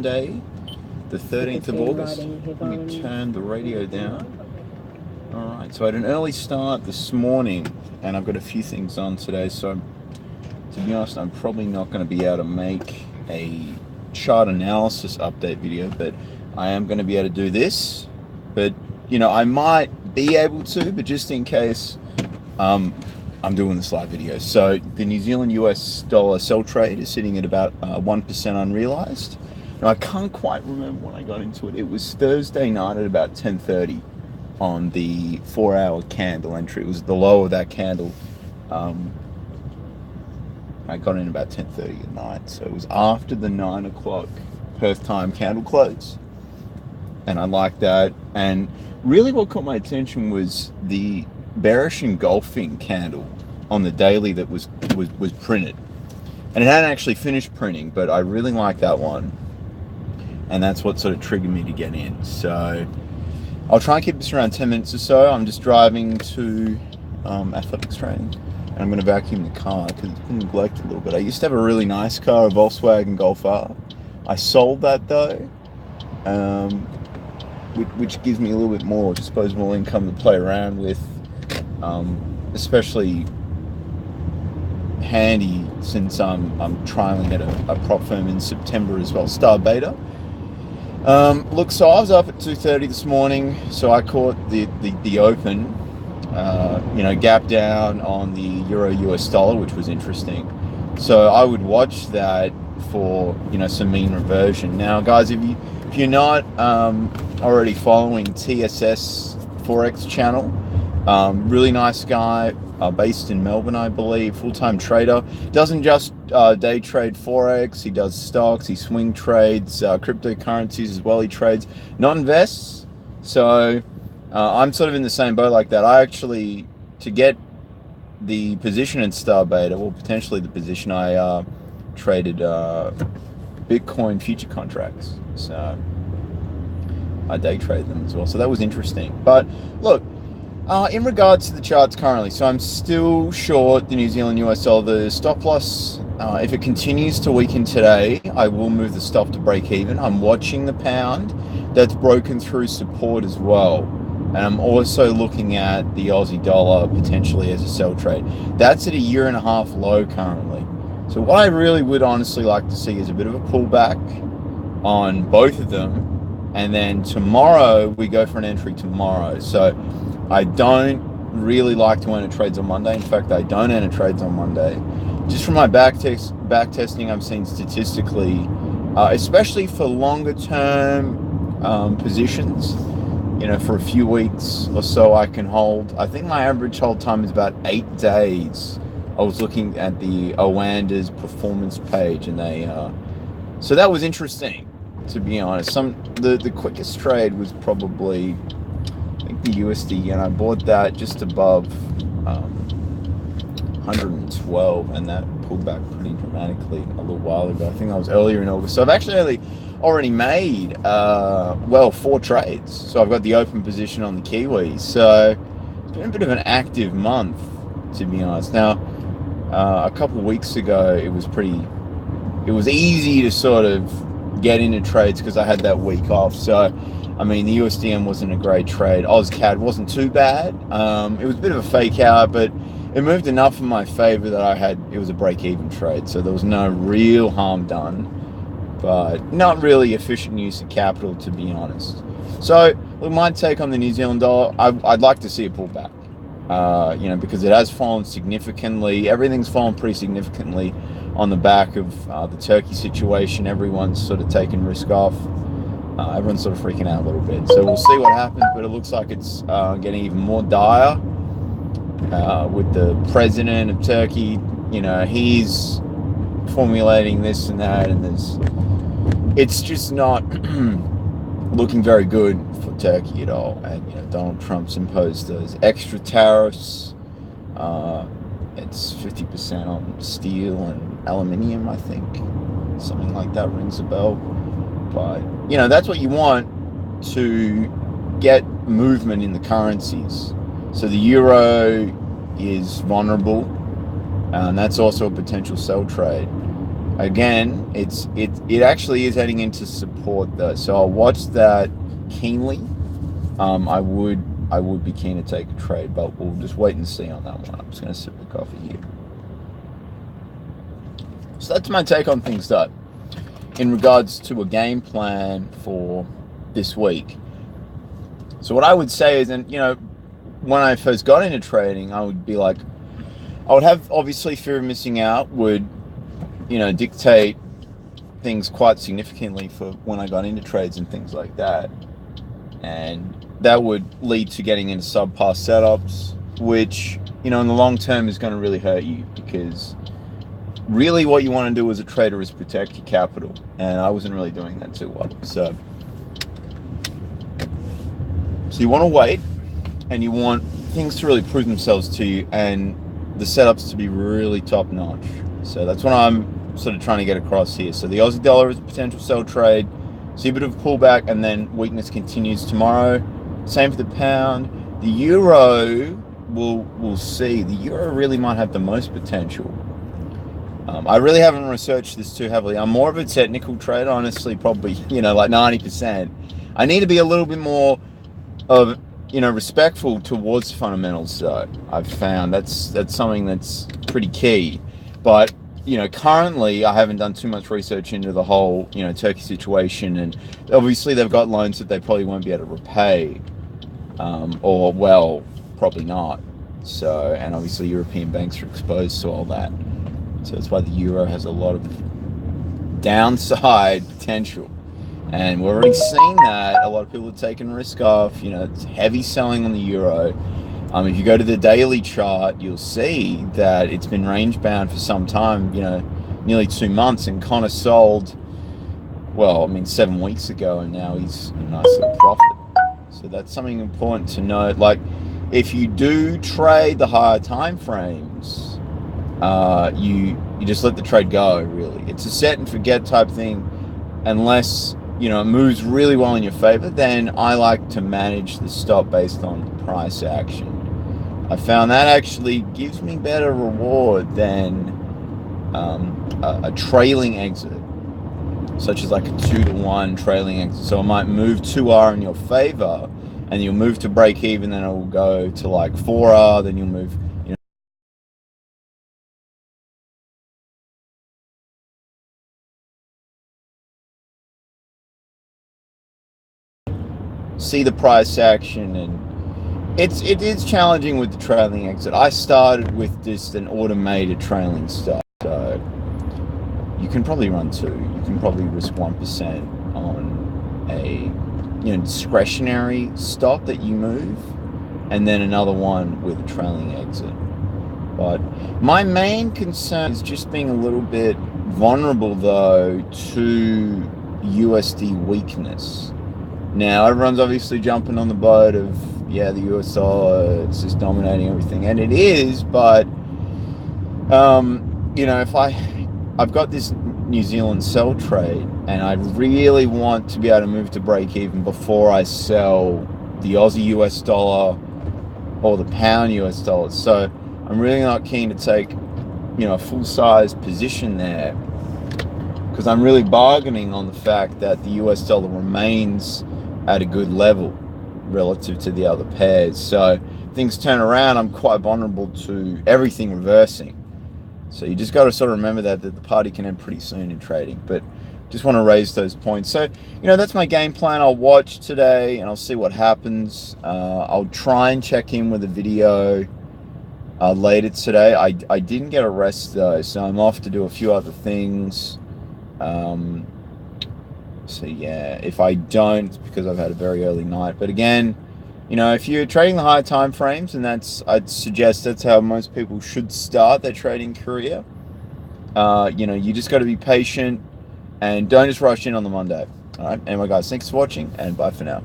Monday, the 13th of August. Let me turn the radio down. Alright, so I had an early start this morning and I've got a few things on today, so to be honest, I'm probably not going to be able to make a chart analysis update video, but I am going to be able to do this. But, I might be able to, but just in case, I'm doing this live video. So the New Zealand US dollar sell trade is sitting at about 1% unrealized. Now, I can't quite remember when I got into it. It was Thursday night at about 10:30 on the 4-hour candle entry. It was the low of that candle. I got in about 10:30 at night, so it was after the 9 o'clock Perth time candle close, and I liked that. And really, what caught my attention was the bearish engulfing candle on the daily that was printed, and it hadn't actually finished printing, but I really liked that one, and that's what sort of triggered me to get in. So I'll try and keep this around 10 minutes or so. I'm just driving to athletics training. I'm going to vacuum the car because it's been neglected a little bit. I used to have a really nice car, a Volkswagen Golf R. I sold that though, which gives me a little bit more disposable income to play around with, especially handy since I'm trialing at a prop firm in September as well, Star Beta. Look, so I was up at 2:30 this morning, so I caught the open. Gap down on the Euro US dollar, which was interesting. So I would watch that for, some mean reversion. Now, guys, if you're not already following TSS Forex channel, really nice guy, based in Melbourne, I believe, full-time trader. Doesn't just day trade Forex, he does stocks, he swing trades, cryptocurrencies as well, he trades, not invests. So I'm sort of in the same boat like that. I actually, to get the position in Star Beta, or potentially the position, I traded Bitcoin future contracts. So I day trade them as well. So that was interesting. But look, in regards to the charts currently, so I'm still short the New Zealand US dollar. The stop loss, if it continues to weaken today, I will move the stop to break even. I'm watching the pound. That's broken through support as well. And I'm also looking at the Aussie dollar potentially as a sell trade. That's at a 1.5 year low currently. So what I really would honestly like to see is a bit of a pullback on both of them. And then tomorrow, we go for an entry tomorrow. So I don't really like to enter trades on Monday. In fact, I don't enter trades on Monday. Just from my back testing, I've seen statistically, especially for longer term positions, for a few weeks or so I can hold. I think my average hold time is about 8 days. I was looking at the Owanda's performance page, and so that was interesting, to be honest. The quickest trade was probably, I think, the USD, and I bought that just above 112, and that pulled back pretty dramatically a little while ago. I think that was earlier in August. So I've actually already made 4 trades. So I've got the open position on the Kiwis. So it's been a bit of an active month, to be honest. Now, a couple of weeks ago, it was easy to sort of get into trades because I had that week off. So, I mean, the USDM wasn't a great trade. AusCAD wasn't too bad. It was a bit of a fake out, but it moved enough in my favor that it was a break-even trade. So there was no real harm done, but not really efficient use of capital, to be honest. So, look, my take on the New Zealand dollar, I'd like to see a pullback, because it has fallen significantly. Everything's fallen pretty significantly on the back of the Turkey situation. Everyone's sort of taking risk off. Everyone's sort of freaking out a little bit. So we'll see what happens, but it looks like it's getting even more dire with the president of Turkey. He's formulating this and that, and it's just not looking very good for Turkey at all. And Donald Trump's imposed those extra tariffs. It's 50% on steel and aluminium, I think, something like that rings a bell. But that's what you want to get movement in the currencies. So the euro is vulnerable, and that's also a potential sell trade. Again, it actually is heading into support though, so I'll watch that keenly. I would be keen to take a trade, but we'll just wait and see on that one. I'm just going to sip the coffee here. So that's my take on things though, in regards to a game plan for this week. So what I would say is, and when I first got into trading, I would be like, I would have, obviously, fear of missing out would, dictate things quite significantly for when I got into trades and things like that. And that would lead to getting into subpar setups, which, in the long term is going to really hurt you, because really what you want to do as a trader is protect your capital. And I wasn't really doing that too well. So you want to wait, and you want things to really prove themselves to you, and the setups to be really top notch. So that's what I'm sort of trying to get across here. So the Aussie dollar is a potential sell trade. See a bit of a pullback, and then weakness continues tomorrow. Same for the pound. The euro, we'll see. The euro really might have the most potential. I really haven't researched this too heavily. I'm more of a technical trader, honestly, probably, like 90%. I need to be a little bit more of, respectful towards fundamentals, though. I've found that's something that's pretty key. But, currently I haven't done too much research into the whole, Turkey situation, and obviously they've got loans that they probably won't be able to repay, or, well, probably not. So, and obviously European banks are exposed to all that. So that's why the euro has a lot of downside potential. And we're already seeing that. A lot of people are taking risk off. It's heavy selling on the euro. If you go to the daily chart, you'll see that it's been range bound for some time, nearly 2 months, and Connor sold, 7 weeks ago, and now he's a nice little profit. So that's something important to note. Like, if you do trade the higher time frames, you just let the trade go, really. It's a set and forget type thing. Unless, it moves really well in your favor, then I like to manage the stop based on price action. I found that actually gives me better reward than a trailing exit, such as like a 2-to-1 trailing exit. So it might move 2R in your favor, and you'll move to break even, then it will go to like 4R, then you'll move, see the price action, and it is challenging with the trailing exit. I started with just an automated trailing stop, so you can probably run 2. You can probably risk 1% on a discretionary stop that you move, and then another one with a trailing exit. But my main concern is just being a little bit vulnerable though to USD weakness. Now, everyone's obviously jumping on the boat of, the US dollar, it's just dominating everything. And it is, but, if I've got this New Zealand sell trade, and I really want to be able to move to break even before I sell the Aussie US dollar or the pound US dollar. So I'm really not keen to take, a full-size position there, because I'm really bargaining on the fact that the US dollar remains at a good level relative to the other pairs. So things turn around, I'm quite vulnerable to everything reversing. So you just got to sort of remember that the party can end pretty soon in trading. But just want to raise those points. So, that's my game plan. I'll watch today and I'll see what happens. I'll try and check in with a video later today. I didn't get a rest though, so I'm off to do a few other things. So yeah, if I don't, it's because I've had a very early night. But again, if you're trading the higher time frames, and I'd suggest that's how most people should start their trading career. You just got to be patient and don't just rush in on the Monday. All right. Anyway, guys, thanks for watching, and bye for now.